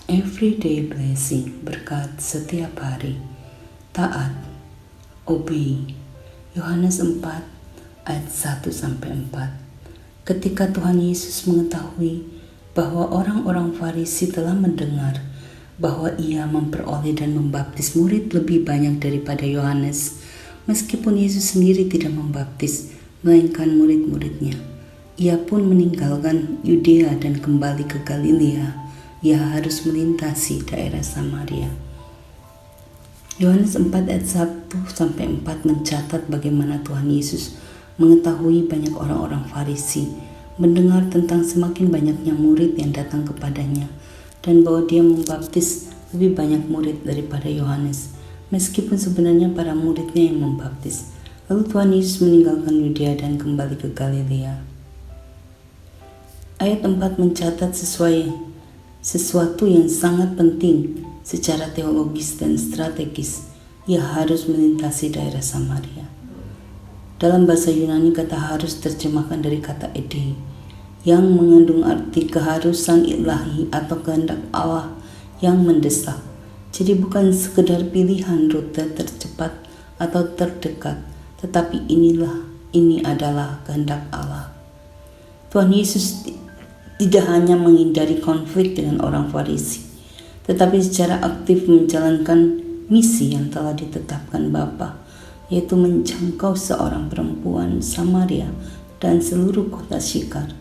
Everyday blessing, berkat setiap hari. Taat, obey. Yohanes 4 ayat 1-4. Ketika Tuhan Yesus mengetahui bahwa orang-orang Farisi telah mendengar bahwa ia memperoleh dan membaptis murid lebih banyak daripada Yohanes, meskipun Yesus sendiri tidak membaptis, melainkan murid-muridnya, ia pun meninggalkan Yudea dan kembali ke Galilea. Ia harus melintasi daerah Samaria. Yohanes 4 ayat 1-4 mencatat bagaimana Tuhan Yesus mengetahui banyak orang-orang Farisi mendengar tentang semakin banyaknya murid yang datang kepadanya, dan bahwa dia membaptis lebih banyak murid daripada Yohanes, meskipun sebenarnya para muridnya yang membaptis. Lalu Tuhan Yesus meninggalkan Yudea dan kembali ke Galilea. Ayat 4 mencatat sesuatu yang sangat penting secara teologis dan strategis. Ia harus melintasi daerah Samaria. Dalam bahasa Yunani, kata harus terjemahkan dari kata ede, yang mengandung arti keharusan ilahi atau kehendak Allah yang mendesak. Jadi bukan sekedar pilihan rute tercepat atau terdekat, tetapi ini adalah kehendak Allah. Tuhan Yesus tidak hanya menghindari konflik dengan orang Farisi, tetapi secara aktif menjalankan misi yang telah ditetapkan Bapa, yaitu menjangkau seorang perempuan Samaria dan seluruh kota Syikar.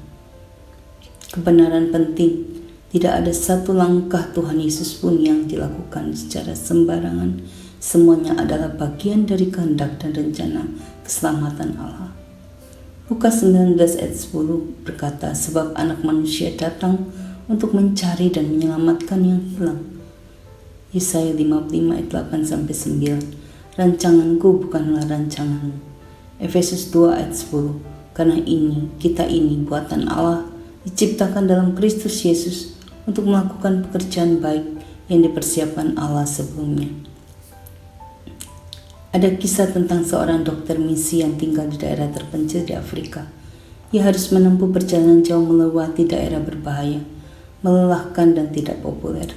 Kebenaran penting, tidak ada satu langkah Tuhan Yesus pun yang dilakukan secara sembarangan. Semuanya adalah bagian dari kehendak dan rencana keselamatan Allah. Lukas 19 ayat 10 berkata, sebab anak manusia datang untuk mencari dan menyelamatkan yang hilang. Yesaya 55 ayat 8-9, rancanganku bukanlah rancanganmu. Efesus 2 ayat 10, karena kita ini buatan Allah, diciptakan dalam Kristus Yesus untuk melakukan pekerjaan baik yang dipersiapkan Allah sebelumnya. Ada kisah tentang seorang dokter misi yang tinggal di daerah terpencil di Afrika. Ia harus menempuh perjalanan jauh melewati daerah berbahaya, melelahkan dan tidak populer,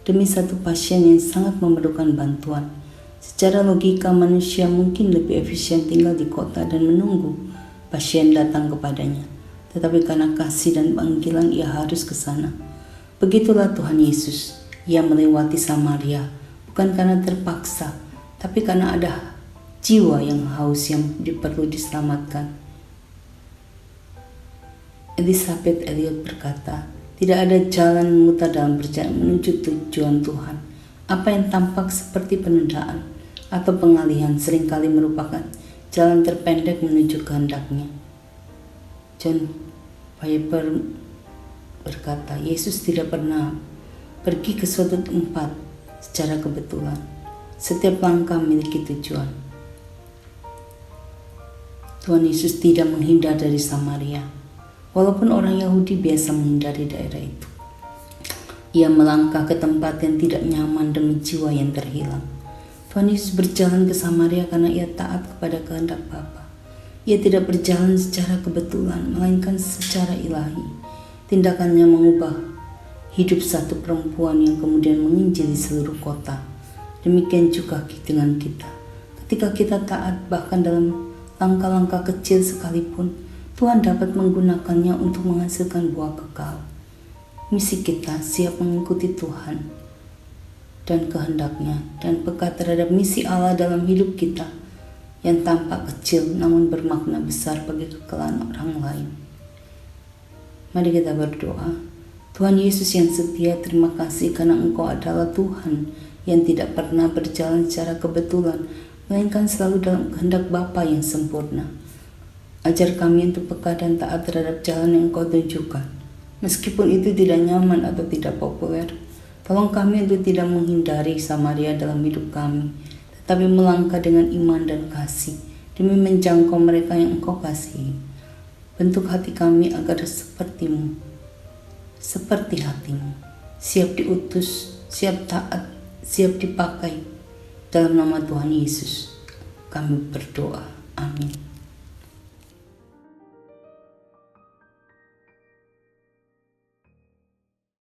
demi satu pasien yang sangat memerlukan bantuan. Secara logika, manusia mungkin lebih efisien tinggal di kota dan menunggu pasien datang kepadanya. Tetapi karena kasih dan panggilan, ia harus ke sana. Begitulah Tuhan Yesus. Ia melewati Samaria, bukan karena terpaksa, tapi karena ada jiwa yang haus yang perlu diselamatkan. Elisabeth Elliot berkata, tidak ada jalan memutar dalam perjalanan menuju tujuan Tuhan. Apa yang tampak seperti penundaan atau pengalihan seringkali merupakan jalan terpendek menuju kehendaknya. John Piper berkata, Yesus tidak pernah pergi ke suatu tempat secara kebetulan. Setiap langkah memiliki tujuan. Tuhan Yesus tidak menghindar dari Samaria, walaupun orang Yahudi biasa menghindari daerah itu. Ia melangkah ke tempat yang tidak nyaman demi jiwa yang terhilang. Tuhan Yesus berjalan ke Samaria karena ia taat kepada kehendak Bapa. Ia tidak berjalan secara kebetulan, melainkan secara ilahi. Tindakannya mengubah hidup satu perempuan yang kemudian menginjili seluruh kota. Demikian juga dengan kita. Ketika kita taat, bahkan dalam langkah-langkah kecil sekalipun, Tuhan dapat menggunakannya untuk menghasilkan buah kekal. Misi kita siap mengikuti Tuhan dan kehendaknya, dan peka terhadap misi Allah dalam hidup kita yang tampak kecil namun bermakna besar bagi kekalahan orang lain. Mari kita berdoa. Tuhan Yesus yang setia, terima kasih karena Engkau adalah Tuhan yang tidak pernah berjalan secara kebetulan, melainkan selalu dalam kehendak Bapa yang sempurna. Ajar kami untuk peka dan taat terhadap jalan yang Engkau tunjukkan, meskipun itu tidak nyaman atau tidak populer. Tolong kami untuk tidak menghindari Samaria dalam hidup kami, tetapi melangkah dengan iman dan kasih, demi menjangkau mereka yang Engkau kasihi. Bentuk hati kami agar seperti-Mu, seperti hati-Mu, siap diutus, siap taat, siap dipakai. Dalam nama Tuhan Yesus kami berdoa. Amin.